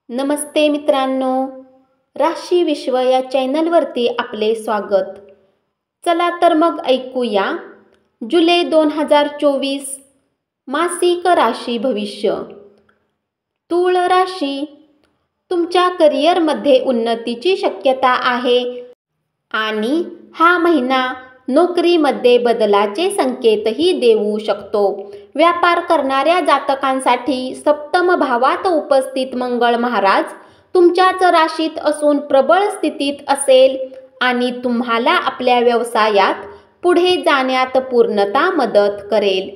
नमस्ते मित्रांनो, राशी विश्व या चॅनलवरती आपले स्वागत. चला तर मग ऐकूया जुलै 2024 मासिक राशी भविष्य. तूळ राशी, तुमच्या करिअरमध्ये उन्नतीची शक्यता आहे आणि हा महिना नोकरीमध्ये बदलाचे संकेतही देऊ शकतो. व्यापार करणाऱ्या जातकांसाठी सप्तम भावात उपस्थित मंगळ महाराज तुमच्याच राशीत असून प्रबळ स्थितीत असेल आणि तुम्हाला आपल्या व्यवसायात पुढे जाण्यात पूर्णतः मदत करेल.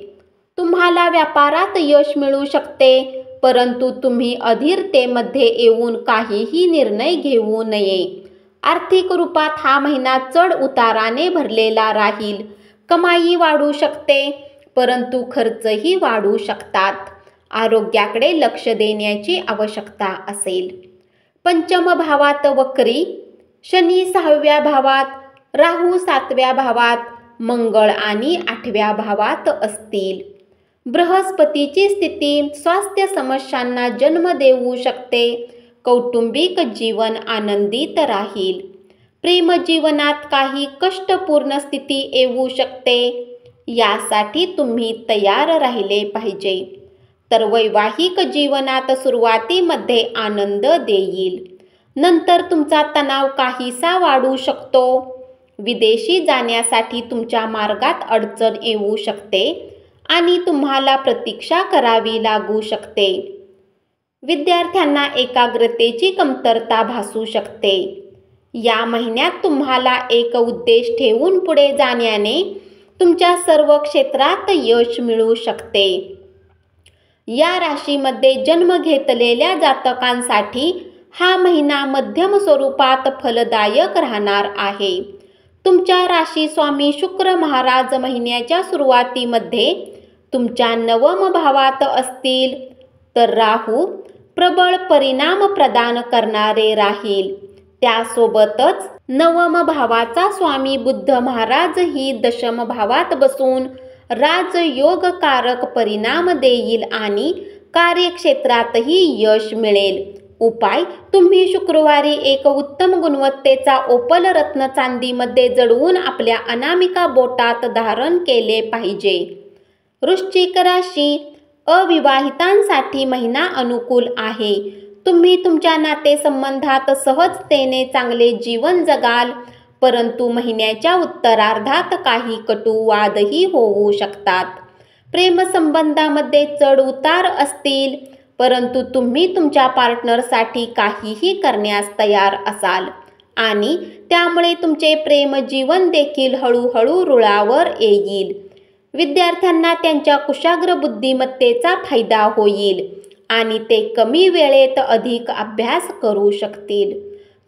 तुम्हाला व्यापारात यश मिळू शकते, परंतु तुम्ही अधीरतेमध्ये येऊन काहीही निर्णय घेऊ नये. आर्थिक रूपात हा महिना चढ उताराने भरलेला राहील. कमाई वाढू शकते, परंतु खर्चही वाढू शकतात. आरोग्याकडे लक्ष देण्याची आवश्यकता असेल. पंचम भावात वक्री, शनी 6व्या भावात, राहू 7व्या भावात, मंगळ आणि 8व्या भावात असतील. बृहस्पतीची स्थिती स्वास्थ्य समस्यांना जन्म देऊ शकते. कौटुंबिक जीवन आनंदित राहील. प्रेमजीवनात काही कष्टपूर्ण स्थिती येऊ शकते, यासाठी तुम्ही तयार राहिले पाहिजे. तर वैवाहिक जीवनात सुरुवातीमध्ये आनंद देईल, नंतर तुमचा तणाव काहीसा वाढू शकतो. विदेशी जाण्यासाठी तुमच्या मार्गात अडचण येऊ शकते आणि तुम्हाला प्रतीक्षा करावी लागू शकते. विद्यार्थ्यांना एकाग्रतेची कमतरता भासू शकते. या महिन्यात तुम्हाला एक उद्देश ठेवून पुढे जाण्याने तुमच्या सर्व क्षेत्रात यश मिळू शकते. या राशीमध्ये जन्म घेतलेल्या जातकांसाठी हा महिना मध्यम स्वरूपात फलदायक राहणार आहे. तुमच्या राशी स्वामी शुक्र महाराज महिन्याच्या सुरुवातीमध्ये तुमच्या 9म भावात असतील, तर राहू प्रबळ परिणाम प्रदान करणारे राहील. त्यासोबतच 9म भावाचा स्वामी बुध महाराज ही 10म भावात बसून राजयोगकारक परिणाम देईल आणि कार्यक्षेत्रातही यश मिळेल. उपाय: तुम्ही शुक्रवारी एक उत्तम गुणवत्तेचा ओपल रत्न चांदीमध्ये जडवून आपल्या अनामिका बोटात धारण केले पाहिजे. वृश्चिक राशी, अविवाहितांसाठी महिना अनुकूल आहे. तुम्ही तुमच्या नातेसंबंधात सहजतेने चांगले जीवन जगाल, परंतु महिन्याच्या उत्तरार्धात काही कटू वादही होऊ शकतात. प्रेमसंबंधामध्ये चढ उतार असतील, परंतु तुम्ही तुमच्या पार्टनरसाठी काहीही करण्यास तयार असाल आणि त्यामुळे तुमचे प्रेमजीवन देखील हळूहळू रुळावर येईल. विद्यार्थ्यांना त्यांच्या कुशाग्र बुद्धिमत्तेचा फायदा होईल आणि ते कमी वेळेत अधिक अभ्यास करू शकतील.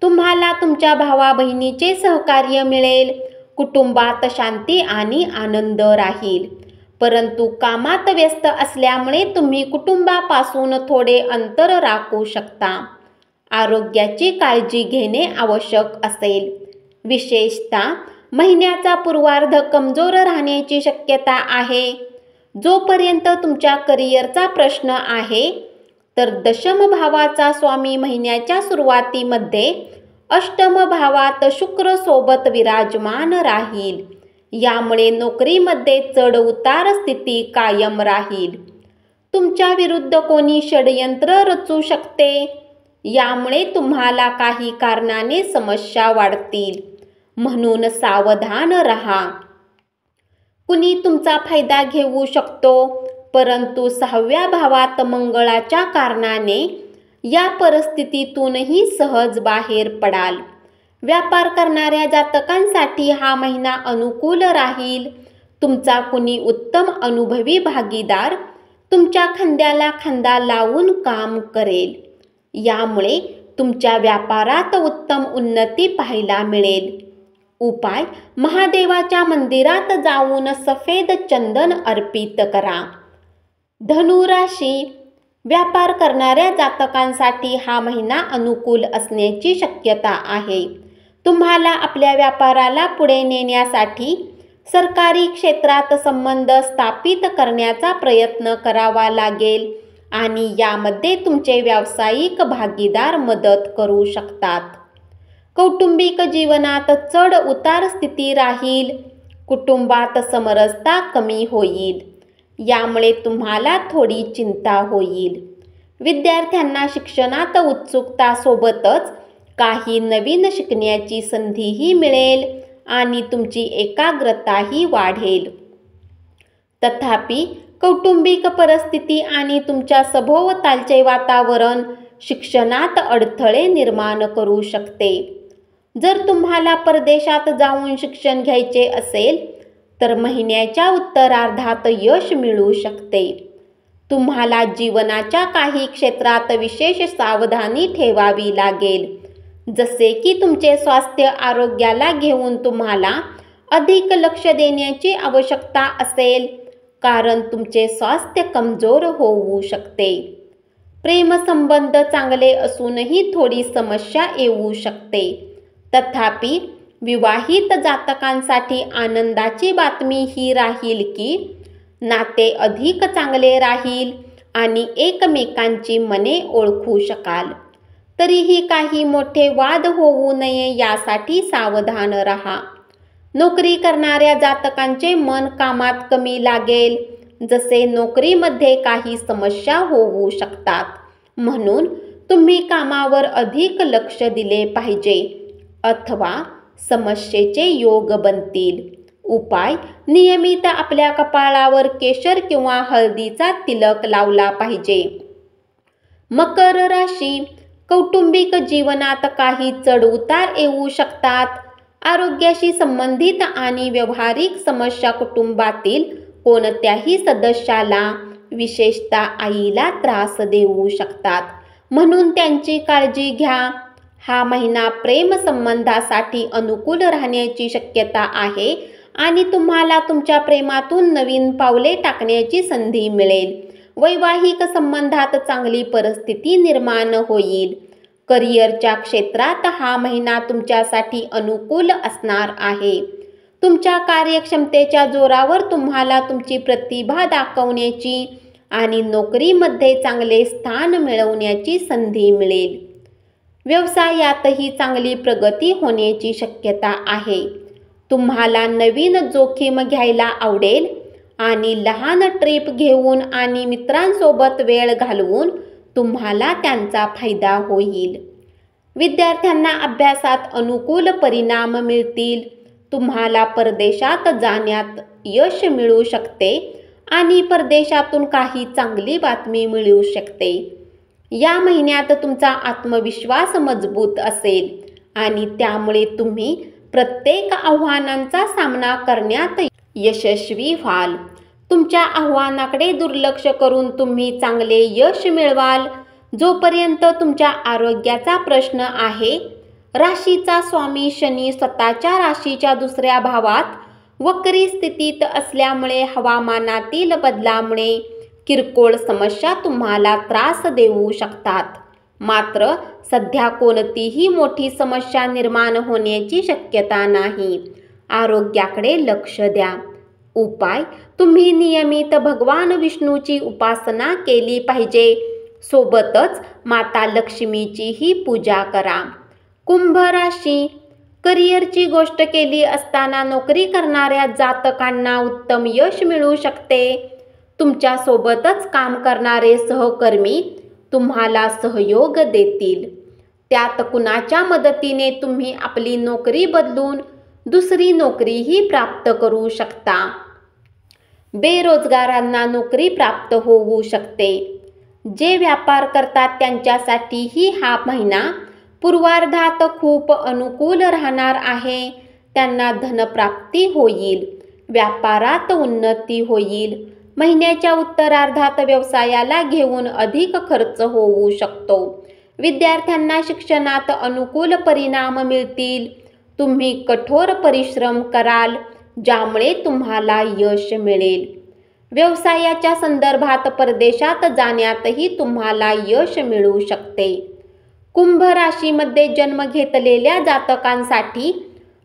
तुम्हाला तुमच्या भावा बहिणीचे सहकार्य मिळेल. कुटुंबात शांती आणि आनंद राहील, परंतु कामात व्यस्त असल्यामुळे तुम्ही कुटुंबापासून थोडे अंतर राखू शकता. आरोग्याची काळजी घेणे आवश्यक असेल. विशेषतः महिन्याचा पूर्वार्ध कमजोर राहण्याची शक्यता आहे. जोपर्यंत तुमच्या करिअरचा प्रश्न आहे, तर 10म भावाचा स्वामी महिन्याच्या सुरुवातीमध्ये 8म भावात शुक्र सोबत विराजमान राहील. यामुळे नोकरीमध्ये चढ उतार स्थिती कायम राहील. तुमच्या विरुद्ध कोणी षडयंत्र रचू शकते, यामुळे तुम्हाला काही कारणाने समस्या वाढतील, म्हणून सावधान रहा. कुणी तुमचा फायदा घेऊ शकतो, परंतु 6व्या भावात मंगळाच्या कारणाने या परिस्थितीतूनही सहज बाहेर पडाल. व्यापार करणाऱ्या जातकांसाठी हा महिना अनुकूल राहील. तुमचा कुणी उत्तम अनुभवी भागीदार तुमच्या खांद्याला खांदा लावून काम करेल. यामुळे तुमच्या व्यापारात उत्तम उन्नती पाहायला मिळेल. उपाय: महादेवाच्या मंदिरात जाऊन सफेद चंदन अर्पित करा. धनु राशी, व्यापार करणाऱ्या जातकांसाठी हा महिना अनुकूल असण्याची शक्यता आहे. तुम्हाला आपल्या व्यापाराला पुढे नेण्यासाठी सरकारी क्षेत्रात संबंध स्थापित करण्याचा प्रयत्न करावा लागेल आणि यामध्ये तुमचे व्यावसायिक भागीदार मदत करू शकतात. कौटुंबिक जीवनात चढ उतार स्थिती राहील. कुटुंबात समरसता कमी होईल. यामुळे तुम्हाला थोडी चिंता होईल. विद्यार्थ्यांना शिक्षणात उत्सुकता सोबतच काही नवीन शिकण्याची संधीही मिळेल आणि तुमची एकाग्रताही वाढेल. तथापि कौटुंबिक परिस्थिती आणि तुमच्या सभोवतालचे वातावरण शिक्षणात अडथळे निर्माण करू शकते. जर तुम्हाला परदेशात जाऊन शिक्षण घ्यायचे असेल तर महिन्याच्या उत्तरार्धात यश मिळू शकते. तुम्हाला जीवनाच्या काही क्षेत्रात विशेष सावधानी ठेवावी लागेल, जसे की तुमचे स्वास्थ्य आरोग्याला घेऊन तुम्हाला अधिक लक्ष देण्याची आवश्यकता असेल, कारण तुमचे स्वास्थ्य कमजोर होऊ शकते. प्रेमसंबंध चांगले असूनही थोडी समस्या येऊ शकते. तथापि विवाहित जातकांसाठी आनंदाची बातमी ही राहील की नाते अधिक चांगले राहील आणि एकमेकांची मने ओळखू शकाल. तरीही काही मोठे वाद होऊ नये यासाठी सावधान रहा. नोकरी करणाऱ्या जातकांचे मन कामात कमी लागेल, जसे नोकरीमध्ये काही समस्या होऊ शकतात. म्हणून तुम्ही कामावर अधिक लक्ष दिले पाहिजे अथवा समस्येचे योग बनतील. उपाय: नियमित आपल्या कपाळावर केशर किंवा हळदीचा तिलक लावला पाहिजे. मकर राशी. कौटुंबिक जीवनात काही चढउतार येऊ शकतात. आरोग्याशी संबंधित आणि व्यावहारिक समस्या कुटुंबातील कोणत्याही सदस्याला, विशेषतः आईला त्रास देऊ शकतात, म्हणून त्यांची काळजी घ्या. हा महिना प्रेम संबंधासाठी अनुकूल राहण्याची शक्यता आहे आणि तुम्हाला तुमच्या प्रेमातून नवीन पावले टाकण्याची संधी मिळेल. वैवाहिक संबंधात चांगली परिस्थिती निर्माण होईल. करिअरच्या क्षेत्रात हा महिना तुमच्यासाठी अनुकूल असणार आहे. तुमच्या कार्यक्षमतेच्या जोरावर तुम्हाला तुमची प्रतिभा दाखवण्याची आणि नोकरीमध्ये चांगले स्थान मिळवण्याची संधी मिळेल. व्यवसायातही चांगली प्रगती होण्याची शक्यता आहे. तुम्हाला नवीन जोखीम घ्यायला आवडेल आणि लहान ट्रिप घेऊन आणि मित्रांसोबत वेळ घालवून तुम्हाला त्यांचा फायदा होईल. विद्यार्थ्यांना अभ्यासात अनुकूल परिणाम मिळतील. तुम्हाला परदेशात जाण्यात यश मिळू शकते आणि परदेशातून काही चांगली बातमी मिळू शकते. या महिन्यात तुमचा आत्मविश्वास मजबूत असेल आणि त्यामुळे तुम्ही प्रत्येक आव्हानांचा सामना करण्यात यशस्वी व्हाल. तुमच्या आव्हानाकडे दुर्लक्ष करून तुम्ही चांगले यश मिळवाल. जोपर्यंत तुमच्या आरोग्याचा प्रश्न आहे, राशीचा स्वामी शनी स्वतःच्या राशीच्या दुसऱ्या भावात वक्री स्थितीत असल्यामुळे हवामानातील बदलामुळे किरकोळ समस्या तुम्हाला त्रास देऊ शकतात. मात्र सध्या कोणतीही मोठी समस्या निर्माण होण्याची शक्यता नाही. आरोग्याकडे लक्ष द्या. उपाय: तुम्ही नियमित भगवान विष्णूची उपासना केली पाहिजे. सोबतच माता लक्ष्मीचीही पूजा करा. कुंभ राशी. करिअरची गोष्ट केली असताना नोकरी करणाऱ्या जातकांना उत्तम यश मिळू शकते. तुमच्यासोबतच काम करणारे सहकर्मी तुम्हाला सहयोग देतील. त्यात कुणाच्या मदतीने तुम्ही आपली नोकरी बदलून दुसरी नोकरीही प्राप्त करू शकता. बेरोजगारांना नोकरी प्राप्त होऊ शकते. जे व्यापार करतात त्यांच्यासाठीही हा महिना पूर्वार्धात खूप अनुकूल राहणार आहे. त्यांना धनप्राप्ती होईल. व्यापारात उन्नती होईल. महिन्याच्या उत्तरार्धात व्यवसायाला घेऊन अधिक खर्च होऊ शकतो. विद्यार्थ्यांना शिक्षणात अनुकूल परिणाम मिळतील. तुम्ही कठोर परिश्रम कराल, ज्यामुळे तुम्हाला यश मिळेल. व्यवसायाच्या संदर्भात परदेशात जाण्यातही तुम्हाला यश मिळू शकते. कुंभ राशीमध्ये जन्म घेतलेल्या जातकांसाठी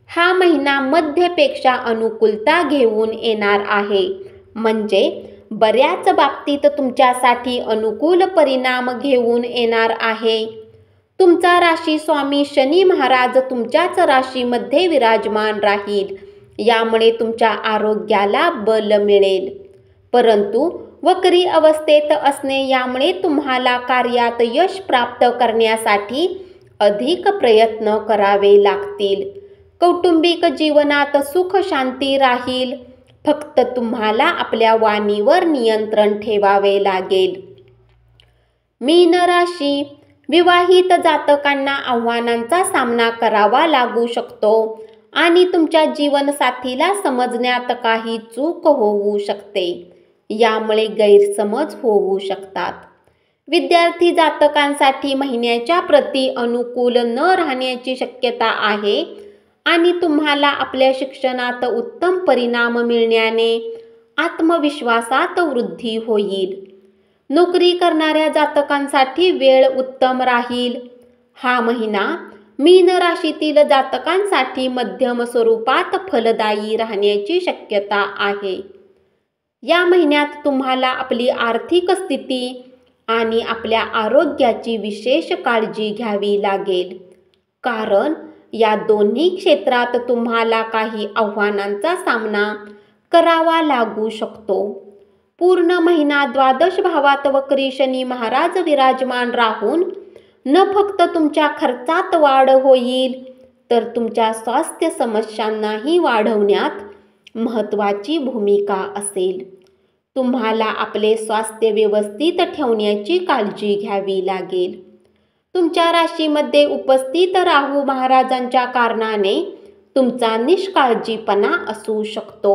हा महिना मध्यपेक्षा अनुकूलता घेऊन येणार आहे. म्हणजे बऱ्याच बाबतीत तुमच्यासाठी अनुकूल परिणाम घेऊन येणार आहे. तुमचा राशी स्वामी शनी महाराज तुमच्याच राशीमध्ये विराजमान राहील. यामुळे तुमच्या आरोग्याला बल मिळेल. परंतु वक्री अवस्थेत असणे यामुळे तुम्हाला कार्यात यश प्राप्त करण्यासाठी अधिक प्रयत्न करावे लागतील. कौटुंबिक जीवनात सुख शांती राहील. फक्त तुम्हाला आपल्या वाणीवर नियंत्रण ठेवावे लागेल. मीन राशी, विवाहित जातकांना आव्हानांचा सामना करावा लागू शकतो आणि तुमच्या जीवनसाथीला समजण्यात काही चूक होऊ शकते. यामुळे गैरसमज होऊ शकतात. विद्यार्थी जातकांसाठी महिन्याच्या प्रति अनुकूल न राहण्याची शक्यता आहे आणि तुम्हाला आपल्या शिक्षणात उत्तम परिणाम मिळण्याने आत्मविश्वासात वृद्धी होईल. नोकरी करणाऱ्या जातकांसाठी वेळ उत्तम राहील. हा महिना मीन राशीतील जातकांसाठी मध्यम स्वरूपात फलदायी राहण्याची शक्यता आहे. या महिन्यात तुम्हाला आपली आर्थिक स्थिती आणि आपल्या आरोग्याची विशेष काळजी घ्यावी लागेल, कारण या दोन्ही क्षेत्रात तुम्हाला काही आव्हानांचा सामना करावा लागू शकतो. पूर्ण महिना द्वादश भावात वक्री शनी महाराज विराजमान राहून न फक्त तुमच्या खर्चात वाढ होईल, तर तुमच्या स्वास्थ्य समस्यांनाही वाढवण्यात महत्त्वाची भूमिका असेल. तुम्हाला आपले स्वास्थ्य व्यवस्थित ठेवण्याची काळजी घ्यावी लागेल. तुमच्या राशीमध्ये उपस्थित राहू महाराजांच्या कारणाने तुमचा निष्काळजीपणा असू शकतो.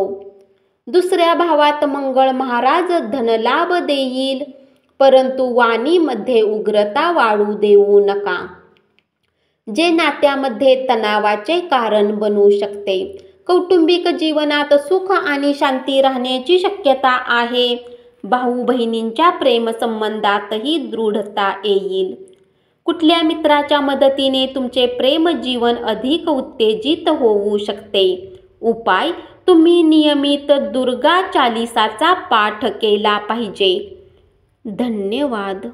दुसऱ्या भावात मंगळ महाराज धनलाभ देईल, परंतु वाणीमध्ये उग्रता वाढू देऊ नका, जे नात्यामध्ये तणावाचे कारण बनू शकते. कौटुंबिक जीवनात सुख आणि शांती राहण्याची शक्यता आहे. भाऊ बहिणींच्या प्रेमसंबंधातही दृढता येईल. कुठल्या मित्राच्या मदतीने तुमचे प्रेम जीवन अधिक उत्तेजित होऊ शकते. उपाय: तुम्ही नियमित दुर्गा चालीसाचा पाठ केला पाहिजे. धन्यवाद.